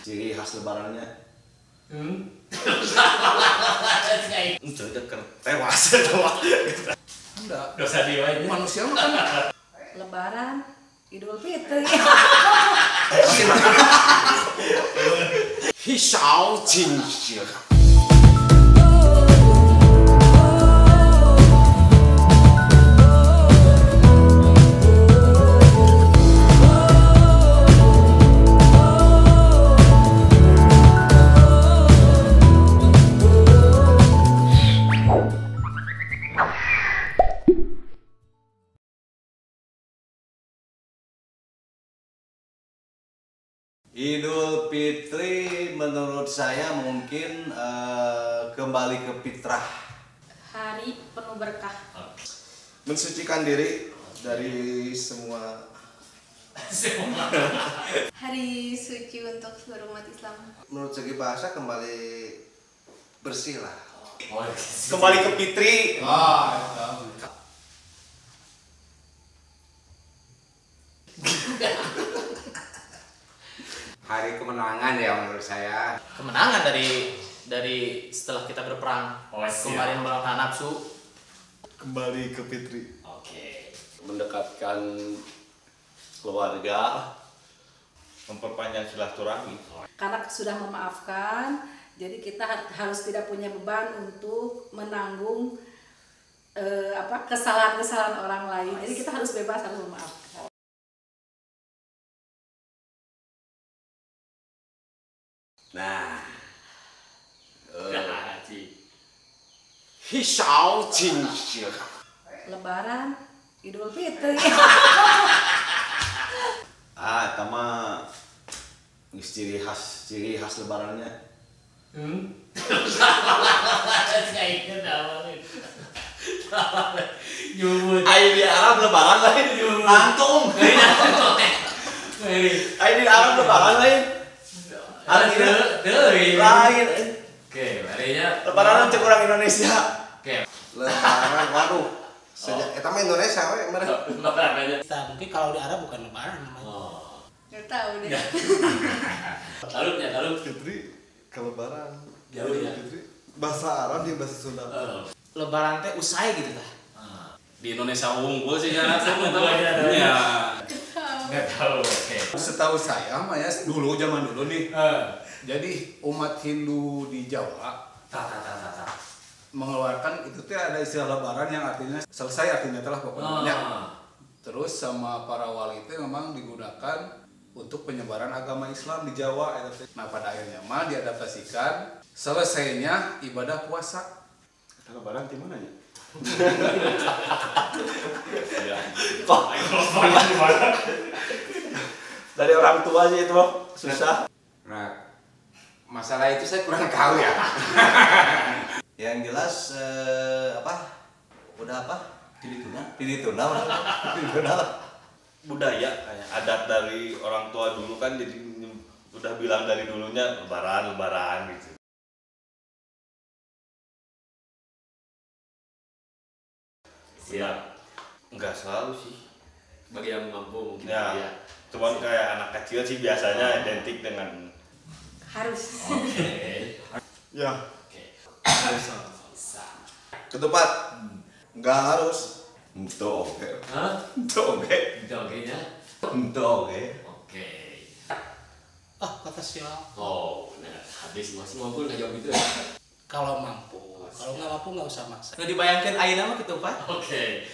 Ciri khas lebarannya. Itu dekat tewas doang. Enggak. Dosa dia ini. Manusia mah kan Lebaran, Idul Fitri. Hisau cincin. Idul Fitri menurut saya mungkin kembali ke fitrah. Hari penuh berkah. Mensucikan diri dari semua. Hari suci untuk seluruh umat Islam. Menurut segi bahasa kembali bersih lah. Kembali ke fitri. hari kemenangan ya menurut saya. Kemenangan dari setelah kita berperang. Kemarin melawan nafsu. Kembali ke fitri. Oke. Mendekatkan keluarga, memperpanjang silaturahmi. Karena sudah memaafkan, jadi kita harus tidak punya beban untuk menanggung kesalahan-kesalahan orang lain. Jadi kita harus bebas, harus memaafkan. Nah, hisau cincin. Lebaran, Idul Fitri. Tama ciri khas lebarannya. Ayo di Arab lebaran lain. Antum. Ayo di Arab lebaran lain. Ada Lain. Oke, marinya. Lebaran cek orang Indonesia. Oke. Lebaran, waduh. Sejak eta mah Indonesia we mereka. Mungkin kalau di Arab bukan lebaran namanya. Oh. Nggak tahu deh. Lalu. Fitri ke lebaran. Jauh ya. Fitri bahasa Arab di bahasa Sunda. Lebaran teh usai gitu tah. Di Indonesia unggul sih kan langsung ya. Nggak tahu. Oke. Setahu saya mah ya dulu zaman dulu nih. Jadi umat Hindu di Jawa mengeluarkan itu tuh ada istilah lebaran yang artinya selesai, artinya telah pokoknya. Terus sama para wali itu memang digunakan untuk penyebaran agama Islam di Jawa. Nah pada akhirnya mah diadaptasikan selesainya ibadah puasa. Lebaran di mana ya? Kok Dari orang tua aja itu susah. Nah masalah itu saya kurang tahu ya. Yang jelas udah apa? Pilih tuna budaya kayak adat dari orang tua dulu kan, jadi udah bilang dari dulunya lebaran gitu. Siap. Enggak selalu sih. bagi yang mampu mungkin Ya. Cuman kayak anak kecil sih biasanya identik dengan Harus. Oke. ya. Oke. Bisa. Ketupat. Enggak harus. Itu oke. Hah? Itu oke. Itu oke-nya? Itu oke. Oke. Kata siapa? Oh, benar. Habis masih mampu nggak jawab itu ya? Kalau mampu. Kalau nggak mampu nggak usah maksa. Udah dibayangkan ayeuna mah ketupat. Oke.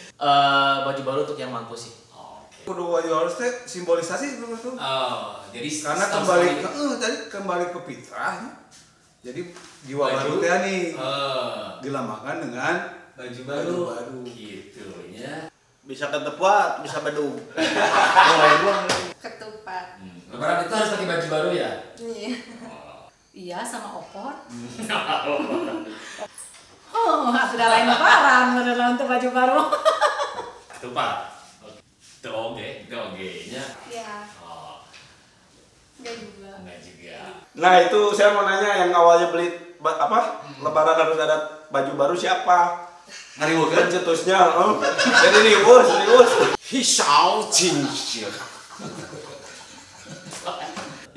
Baju baru untuk yang mampu sih. Oke. Kudu wajib harus teh simbolisasi itu. Oh, jadi Karena kembali ke fitrah. Jadi jiwa Baju. baru teh nih dilamakan dengan baju baru. Gitu ya. Bisa ketupat, bisa bedug. Ketupat. Lebaran itu harus pakai baju baru ya? Iya. Iya sama opor. Oh, sudah lain lebaran, beneran untuk baju baru. Ketupat. Itu oge-nya. Iya, Oh, enggak juga. enggak juga. Nah itu saya mau nanya, yang awalnya beli lebaran harus ada baju baru siapa? Ngariweuh Kan cetusnya, jadi serius. Hisau cincin.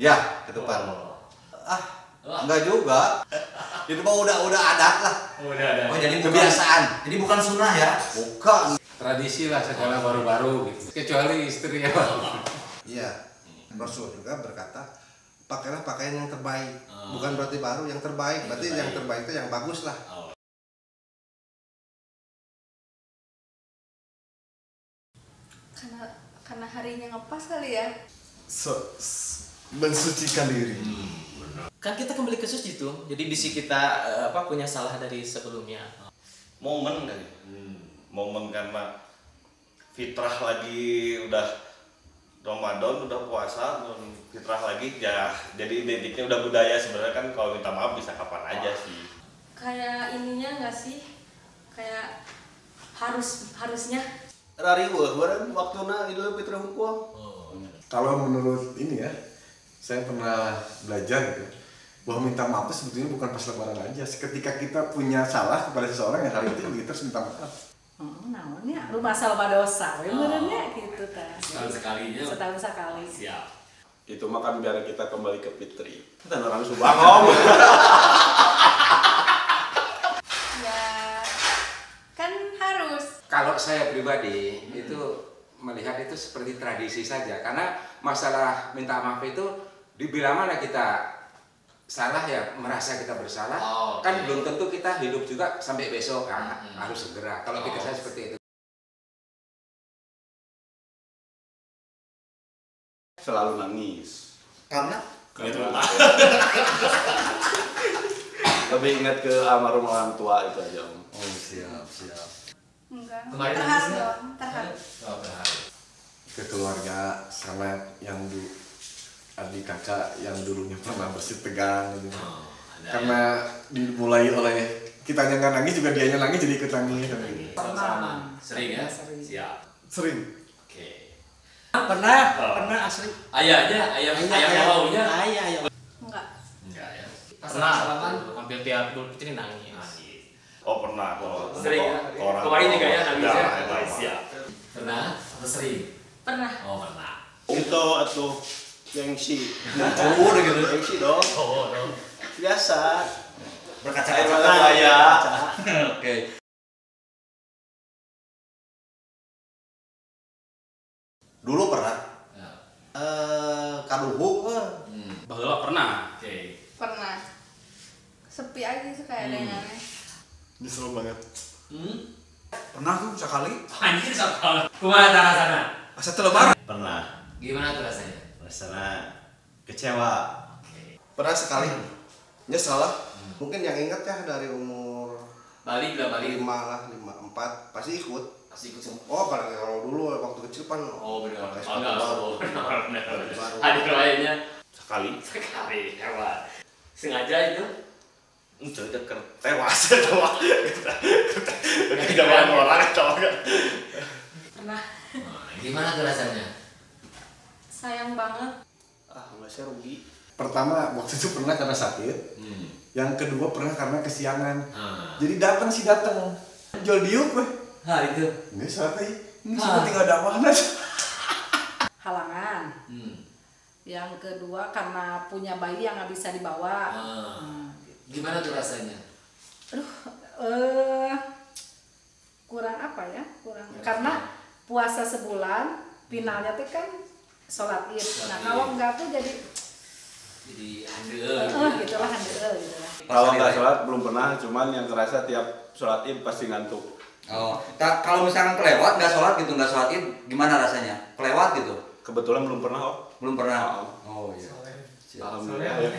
Ya, ketupat. Enggak juga. Itu mah udah adat lah. Udah. Oh, jadi kebiasaan. Jadi bukan sunnah ya? Bukan. Tradisi lah segala baru-baru gitu. Kecuali istri ya. Iya. Rasul juga berkata, pakailah pakaian yang terbaik. Bukan berarti baru, yang terbaik. Berarti yang terbaik itu yang bagus lah. Karena harinya ngepas kali ya. Mensucikan diri. Kan kita kembali ke suci tuh. Jadi bisi kita punya salah dari sebelumnya. Momen kali. Momen karena fitrah lagi udah Ramadan, udah puasa, fitrah lagi ya. Jadi identiknya udah budaya sebenarnya kan kalau minta maaf bisa kapan aja sih. Kayak ininya nggak sih? Kayak harusnya. Rariweuh bareng waktuna Idul Fitri hukum. Kalau menurut ini ya, saya pernah belajar gitu, bahwa minta maaf itu sebetulnya bukan pas lebaran aja. Ketika kita punya salah kepada seseorang yang hari itu kita harus minta maaf. Namanya lu masalah dosa, benernya gitu ta. Setahun sekali. Siap. Itu makan biar kita kembali ke fitri. Dan orang subangom. Ya kan harus. Kalau saya pribadi itu melihat itu seperti tradisi saja, karena masalah minta maaf itu dibilang mana kita salah ya, merasa kita bersalah, kan belum tentu kita hidup juga sampai besok kan, harus segera. Kalau pikir saya seperti itu. Selalu nangis. Karena Lebih ingat ke almarhum orang tua itu aja Om. oh siap. Enggak. Kemarin Terharu nangisnya? dong, terharu. Ke keluarga sama yang adik kakak yang dulunya pernah bersih tegang gitu. Karena dimulai oleh kitanya nggak nangis juga dianya nangis jadi ikut nangis. Sama. Sering ya? Sering. Siap. Sering. Oke. Pernah asli. Ayahnya, ayam launya. Ayah. Enggak. Enggak ya. Pernah hampir tiap Idul Fitri nangis. Oh pernah. Kalau Sering ya. orang Kemarin tua. juga ya nangisnya. Ya, Siap. Pernah atau sering? Pernah. Oh pernah. Itu atuh gengsi. Muncul gitu. Gengsi dong. Biasa. Berkaca-kaca ya. Oke. Dulu pernah. Ya. Kaduhuk Baheula pernah. Oke. Pernah. Sepi aja sih kayak ada yang aneh. Nyesel banget. Pernah tuh sekali, Anjir sakal. Kumaha rasana? pas itu lebaran. Pernah. Gimana tuh rasanya? Rasanya kecewa. Pernah sekali. Nyesel lah. Mungkin yang ingat ya dari umur Balik lah balik. 5 lah, 5, 4 pasti ikut. Pasti ikut semua. Oh, kalau dulu waktu kecil kan Oh benar. pakai Oh sepatu enggak. baru. Oh benar. Baru. Adik lainnya Sekali. sekali hewan. Sengaja itu? Itu udah tewas doang. Kejaman orang doang. Pernah. Gimana tuh rasanya? Sayang banget. nggak sih rugi. Pertama waktu itu pernah karena sakit. Yang kedua pernah karena kesiangan. Jadi datang. Jual diuk weh. itu. Ini saatnya. Ini seperti nggak ada mana. Halangan. Yang kedua karena punya bayi yang nggak bisa dibawa. Gimana tuh rasanya? Kurang apa ya? Karena puasa sebulan, finalnya tuh kan sholat id. Nah kalau enggak tuh jadi handel. gitulah handel gitulah. Kalau nggak sholat belum pernah, cuman yang terasa tiap sholat id pasti ngantuk. Oh, kalau misalkan kelewat nggak sholat gitu, nggak sholat id, gimana rasanya? Kelewat gitu? Kebetulan belum pernah Om. Belum pernah. Oh. Oh iya. Alhamdulillah ya.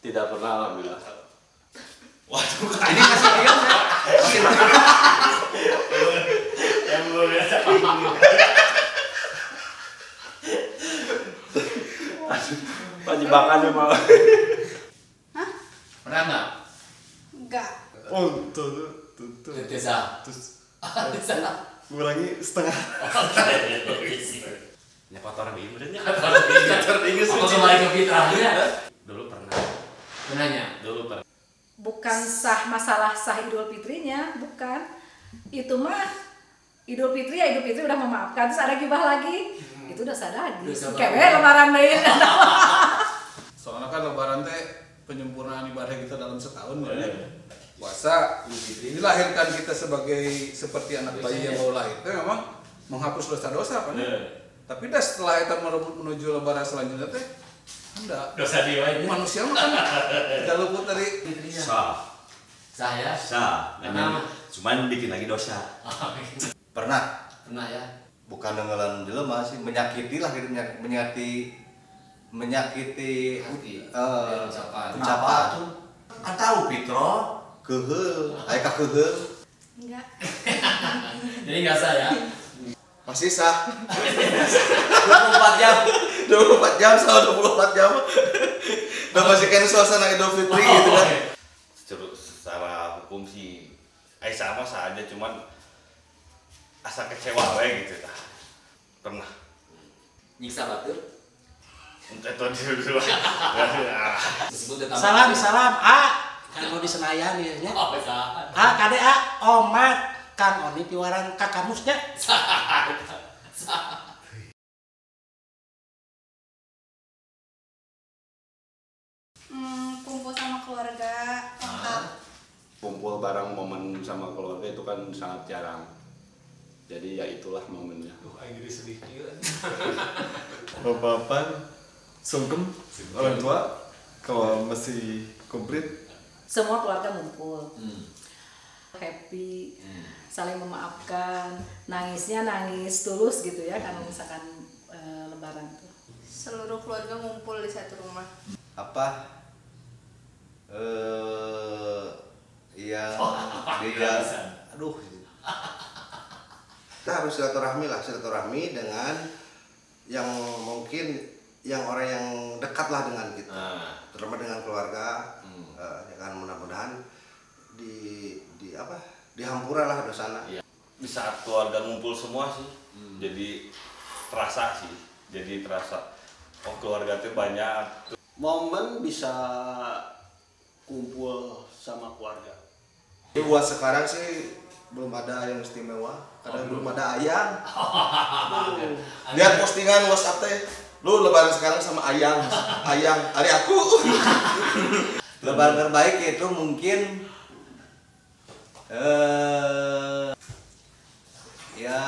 Tidak pernah alhamdulillah. Waduh, Ini masih ayam ya? Masih makan. yang luar biasa. Penjebakannya malah. Pernah nggak? Enggak. Oh, tuh. Desa. Desa. Ngurangi setengah. Ya kotor nih, benernya kotor nih. Aku kembali ke fitrahnya. Dulu pernah. Benarnya, dulu pernah. Bukan masalah sah Idul Fitrinya, bukan. Itu mah Idul Fitri ya Idul Fitri udah memaafkan, terus ada gibah lagi, itu udah sadar Dosa kayak baru. lebaran deh. Soalnya kan lebaran teh penyempurnaan ibadah kita dalam setahun ya. Puasa dilahirkan kita seperti anak bayi yang baru lahir itu memang menghapus dosa-dosa kan. Tapi dah setelah itu menuju lebaran selanjutnya teh enggak. Dosa dia ini. Manusia mah kan tidak luput dari Sah. Saya. Sah. Cuman bikin lagi dosa. Pernah Pernah ya. bukan dengan jelema sih menyakiti lah gitu menyakiti Ucapan. ucapan tuh? Kan tahu Pitro. keheul aya ka keheul Enggak. Jadi nggak saya. masih sah 24 jam. 24 jam sama 24 jam udah masih kan suasana Idul Fitri gitu kan Secara hukum sih sama saja, cuman asa kecewa we gitu tah. Pernah. Nyiksa batur. Itu dulu. Disebut datang. Salam kan mau di Senayan ya nya. Oh, salah. Kade omat Kang Oni piwaran ka kamusnya. Kumpul sama keluarga lengkap. kumpul bareng momen sama keluarga itu kan sangat jarang. Jadi ya itulah momennya. Bapak sungkem orang tua kalau masih komplit. Semua keluarga ngumpul, happy, saling memaafkan, nangisnya nangis tulus gitu ya kalau misalkan lebaran tuh. Seluruh keluarga ngumpul di satu rumah. apa yang dia aduh kita harus silaturahmi dengan yang mungkin yang orang yang dekat lah dengan kita terutama dengan keluarga ya kan mudah-mudahan dihampura lah dosana. Di saat keluarga ngumpul semua sih, jadi terasa oh keluarga tuh banyak. Momen bisa kumpul sama keluarga. Jadi buat sekarang sih belum ada yang istimewa karena belum ada ayang. Lihat postingan WhatsApp teh, lu lebaran sekarang sama ayang, hari aku. Lebaran terbaik itu mungkin ya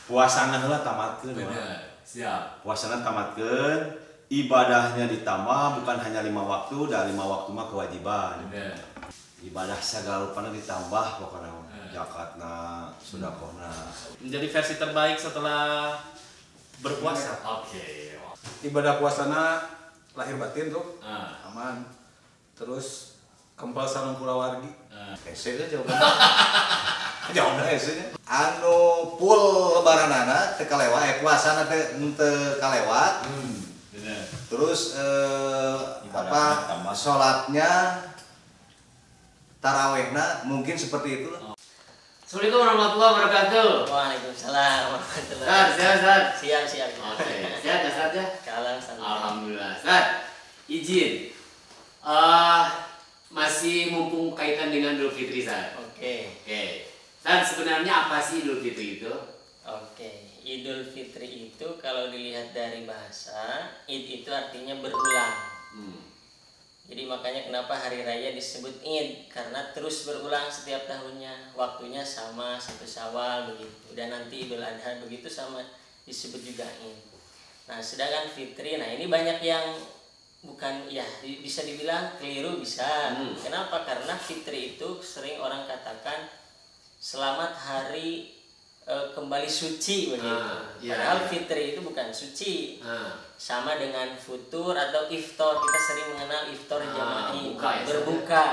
Puasana heula tamatkeun. Siap. Puasana tamatkeun, ibadahnya ditambah bukan hanya 5 waktu, dan 5 waktu mah kewajiban. Ibadah segala rupana ditambah pokoknya zakatna, sedekahna. Menjadi versi terbaik setelah berpuasa. Oke. Ibadah puasana lahir batin tuh aman. Terus kempal sareng kulawargi. hese teh jawabannya. Jawabannya hese nya. Anu full lebaranana teu kalewat, puasana teu kalewat. Terus sholatnya tarawehna mungkin seperti itu lah. Assalamualaikum warahmatullahi wabarakatuh. Waalaikumsalam warahmatullahi Sehat. Siap. Oke. Sehat ya Ustaz ya? Alhamdulillah. Ustaz, izin. Masih mumpung kaitan dengan Idul Fitri, Ustaz. Oke. Ustaz, sebenarnya apa sih Idul Fitri itu? Oke, Idul Fitri itu kalau dilihat dari bahasa, Id itu artinya berulang. Jadi makanya kenapa hari raya disebut Id, karena terus berulang setiap tahunnya. Waktunya sama, 1 Syawal begitu. Dan nanti Idul Adha begitu sama disebut juga Id. Nah, sedangkan Fitri, nah ini banyak yang bukan ya bisa dibilang keliru bisa. Kenapa? Karena Fitri itu sering orang katakan selamat hari kembali suci begitu. Padahal Fitri itu bukan suci. Sama dengan futur atau iftar, kita sering mengenal iftar jama'i, berbuka.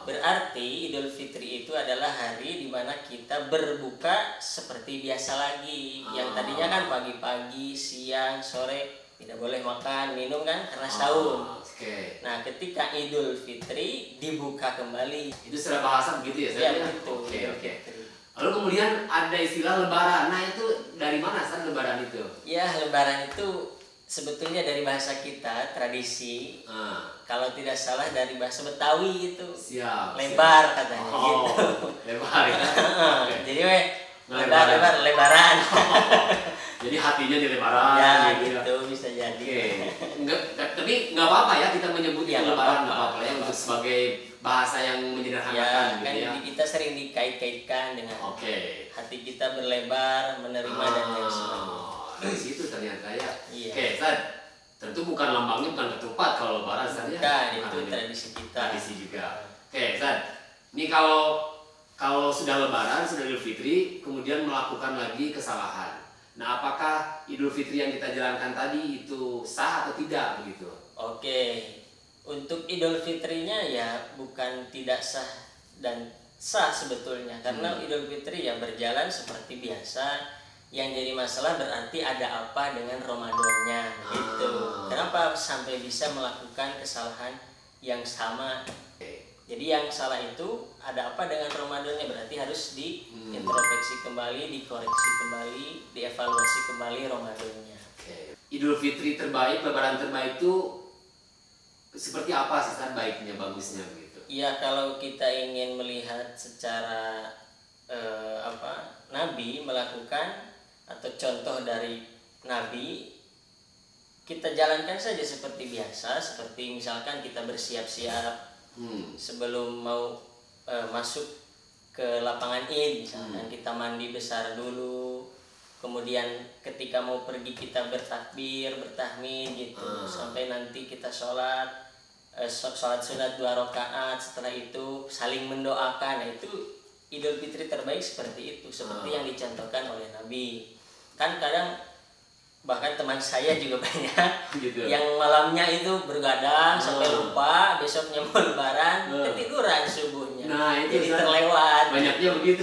Berarti Idul Fitri itu adalah hari di mana kita berbuka seperti biasa lagi. Yang tadinya kan pagi-pagi, siang, sore tidak boleh makan, minum kan karena sahur. Nah, ketika Idul Fitri dibuka kembali. Itu secara bahasa begitu ya? Iya, begitu. Oke. Lalu kemudian ada istilah lebaran. Nah, itu dari mana Ustaz lebaran itu? Ya, lebaran itu sebetulnya dari bahasa kita, tradisi. Kalau tidak salah dari bahasa Betawi itu. Siap. Lebar katanya gitu. Lebar ya. Jadi lebaran. Jadi hatinya di lebaran Ya gitu. gitu bisa jadi. Tapi nggak apa-apa ya kita menyebut Ya, itu lebaran, nggak apa-apa. apa-apa ya untuk sebagai bahasa yang menyederhanakan Kan gitu ya. kita sering dikait-kaitkan dengan hati kita berlebar, menerima dan lain sebagainya. Dari situ ternyata ya. Iya. Oke, Tad. Tentu bukan lambangnya bukan ketupat kalau lebaran saja. Bukan, itu tradisi kita. Tradisi juga. Oke, Tad. Ini kalau sudah lebaran, sudah Idul Fitri, kemudian melakukan lagi kesalahan. Nah, apakah Idul Fitri yang kita jalankan tadi itu sah atau tidak begitu? Oke, untuk Idul Fitrinya ya bukan tidak sah dan sah sebetulnya, karena Idul Fitri ya berjalan seperti biasa. Yang jadi masalah berarti ada apa dengan Ramadannya gitu. Kenapa sampai bisa melakukan kesalahan yang sama? Jadi yang salah itu ada apa dengan Ramadannya, berarti harus diintrospeksi kembali, dikoreksi kembali, dievaluasi kembali Ramadannya. Idul Fitri terbaik, lebaran terbaik itu seperti apa sih Tad, baiknya, bagusnya begitu? Iya, kalau kita ingin melihat secara Nabi melakukan atau contoh dari Nabi, kita jalankan saja seperti biasa, seperti misalkan kita bersiap-siap sebelum mau masuk ke lapangan Id, misalkan kita mandi besar dulu, kemudian ketika mau pergi kita bertakbir, bertahmid gitu, sampai nanti kita sholat sunat 2 rakaat, setelah itu saling mendoakan. Nah, itu Idul Fitri terbaik seperti itu, seperti yang dicontohkan oleh Nabi. Kan kadang bahkan teman saya juga banyak gitu. Yang malamnya itu bergadang sampai lupa besoknya mau lebaran, ketiduran subuhnya. Nah, itu jadi terlewat. Banyaknya begitu.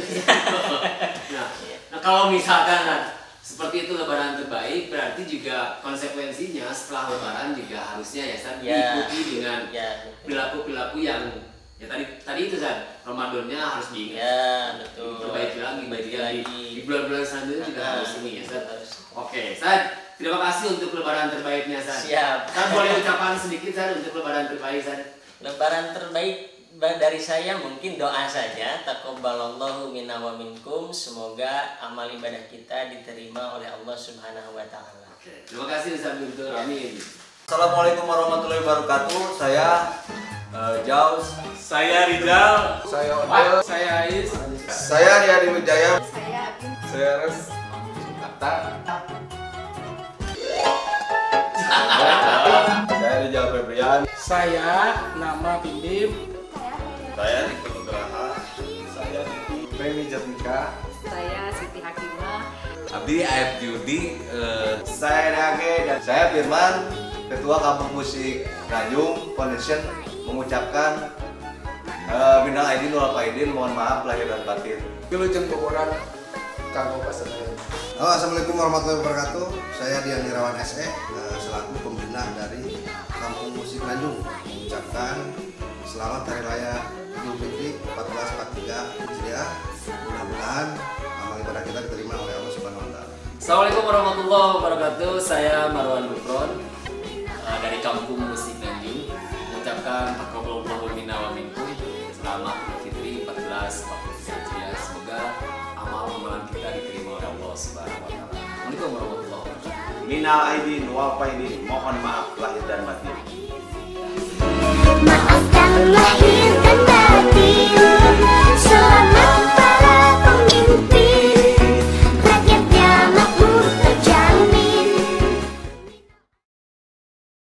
Nah, kalau misalkan seperti itu lebaran terbaik, berarti juga konsekuensinya setelah lebaran juga harusnya ya San, diikuti dengan perilaku-perilaku yang ya tadi itu San, Ramadannya harus diingat. Ya, betul. Perbaiki lagi. Di bulan-bulan selanjutnya juga harus ini ya San. Oke, San, terima kasih untuk lebaran terbaiknya San. Siap. San, boleh ucapan sedikit San untuk lebaran terbaik San. Lebaran terbaik dari saya mungkin doa saja, taqabbalallahu minna wa minkum, semoga amal ibadah kita diterima oleh Allah Subhanahu wa taala. Oke, terima kasih Ustaz Guntur. Amin. Assalamualaikum warahmatullahi wabarakatuh. Saya Jaus. Saya Rizal. Saya Odel. Saya Ais. Saya Riyadi Wijaya. Saya Res. Kata. Saya Rijal Febrian. Saya nama Bindim. Saya Riko Nugraha. Saya Diki Remi Jatmika. Saya Siti Hakimah. Abdi Aib Judi. Saya Dage dan saya Firman, Ketua Kampung Musik Tanjung Foundation, mengucapkan minal aidin wal faidin, mohon maaf lahir dan batin. Wilujeng Boboran Kanggo Pasenayan. Halo, Assalamualaikum warahmatullahi wabarakatuh. Saya Dian Irawan SE, selaku pembina dari Kampung Musik Tanjung, mengucapkan selamat Hari Raya Idul Fitri 1443 Hijriah. Mudah-mudahan amal ibadah kita diterima oleh Allah Subhanahu wa taala. Assalamualaikum warahmatullahi wabarakatuh. Saya Marwan Gufron dari Kampung Musik Tanjung, mengucapkan taqabbalallahu minna wa minkum. Selamat Idul Fitri 1443 Hijriah. Semoga amal-amalan kita diterima oleh Allah Subhanahu wa taala. Assalamualaikum warahmatullahi wabarakatuh. Minal aidin wal faidin, mohon maaf lahir dan batin.